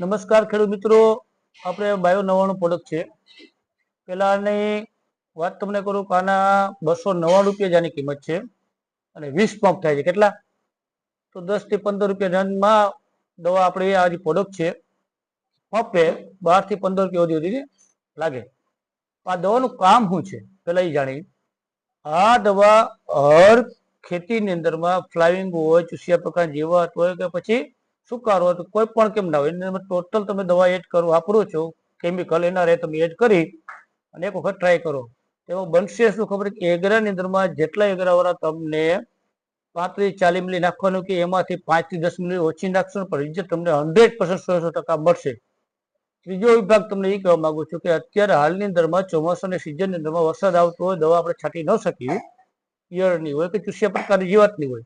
નમસ્કાર ખેડૂત મિત્રો, આપણે બાયો 99 પ્રોડક્ટ છે. પેલાની વાત તમને કરું કે આના 299 રૂપિયા જેની કિંમત છે અને 20 પંપ થાય છે. કેટલા? તો 10 થી 15 રૂપિયા રનમાં દવા આપણી આ જે પ્રોડક્ટ છે પંપે 12 થી 15 રૂપિયા સુધી લાગે. આ દવાનું કામ શું છે પેલા એ જાણી. આ દવા હર ખેતીની અંદરમાં ફ્લાવિંગ હોય, ચૂસિયા પ્રકાર જેવા હોય કે પછી સુકારો હોય તો કોઈ પણ કેમ ના હોય એની અંદર ટોટલ તમે દવા એડ કરો વાપરો છો, કેમિકલ એના રહે તમે એડ કરી અને એક વખત ટ્રાય કરો. એમાં બનશે શું ખબર કે એગરાની અંદરમાં જેટલા એગરાવાળા તમને 35-40 મિલી નાખવાનું કે એમાંથી 5 થી 10 મિલી ઓછી નાખશો પણ રિઝલ્ટ તમને 100% 100% મળશે. ત્રીજો વિભાગ તમને એ કહેવા માંગુ છું કે અત્યારે હાલની અંદરમાં ચોમાસાની સિઝનની અંદરમાં વરસાદ આવતો હોય, દવા આપણે છાંટી ન શકીએ, ઈયળની હોય કે ચૂસ્યા પ્રકારની જીવાતની હોય,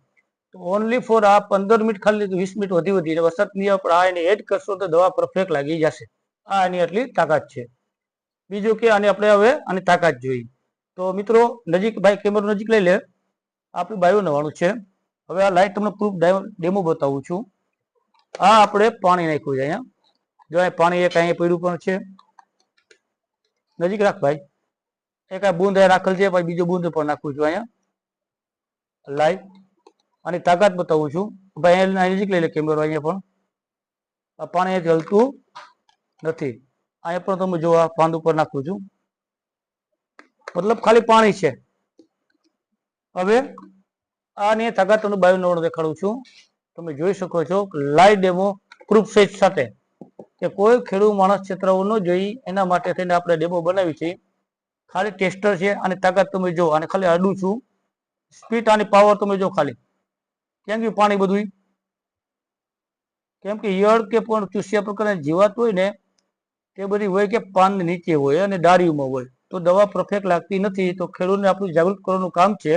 તો ઓનલી ફોર આ 15 મિનિટ ખાલી 20 મિનિટ વધી વરસાદ નહીં આવે પણ આ એને એડ કરશો તો દવા પરફેક્ટ લાગી જશે. આ એની આટલી તાકાત છે. બીજું કે આને આપણે હવે આની તાકાત જોઈ તો મિત્રો નજીક ભાઈ કેમેરો નજીક લઈ લે. આપણે બાયો 99 છે. હવે આ લાઈટ તમને પ્રૂફ ડેમો બતાવું છું. આ આપણે પાણી નાખ્યું છે અહીંયા. જો અહીં પાણી એક અહીંયા પડ્યું પણ છે. નજીક રાખ ભાઈ. એક આ બૂંદ રાખેલ છે, પછી બીજો બૂંદ પણ નાખું છું અહીંયા લાઈવ. આની તાકાત બતાવું છું ભાઈ. અહીંયા નજીક લઈ લે કેમેરો. અહીંયા પણ આ પાણી હલતું નથી. અહીંયા પણ તમે જો આ પાંદ ઉપર નાખું છું, મતલબ ખાલી પાણી છે. હવે આની તાકાત તમને બાયો 99 દેખાડું છું. તમે જોઈ શકો છો લાઈવ ડેમો પ્રૂફ સહિત સાથે કે કોઈ ખેડૂત માણસ છેતરાવું ન જોઈ એના માટે થઈને આપણે ડેમો બનાવી છે. ખાલી ટેસ્ટર છે. આની તાકાત તમે જો. આને ખાલી અડું છું. સ્પીડ આની પાવર તમે જો ખાલી. કેમ કે પાણી બધું, કેમ કે ઈયળ કે પણ ચૂસ્યા પ્રકારની જીવાત હોય ને તે બધી હોય કે પાન નીચે હોય અને ડાળીઓમાં હોય તો દવા પરફેક્ટ લાગતી નથી. તો ખેડૂતને આપણું જાગૃત કરવાનું કામ છે.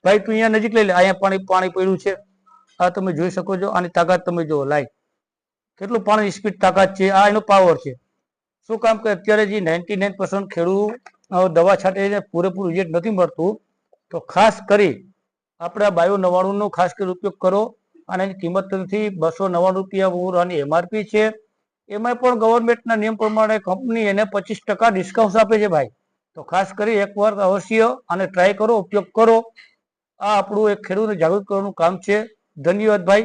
ભાઈ તું અહીંયા નજીક લઈ લે. અહીંયા પાણી પડ્યું છે. આ તમે જોઈ શકો છો. આની તાકાત તમે જો લાઈવ કેટલું પાણી સ્પીડ તાકાત છે. આ એનો પાવર છે. શું કામ કે અત્યારે જે 99% ખેડૂત દવા છાંટે પૂરેપૂરું રિઝલ્ટ નથી મળતું. તો ખાસ કરી આપણે બાયો 99 નો ખાસ કરી ઉપયોગ કરો. અને એની કિંમત નથી 299 રૂપિયા આની એમઆરપી છે. એમાં પણ ગવર્મેન્ટના નિયમ પ્રમાણે કંપની એને 25% ડિસ્કાઉન્ટ આપે છે ભાઈ. તો ખાસ કરી એકવાર અવશ્ય આને ટ્રાય કરો, ઉપયોગ કરો. આ આપણું એક ખેડૂતને જાગૃત કરવાનું કામ છે. ધન્યવાદ ભાઈ.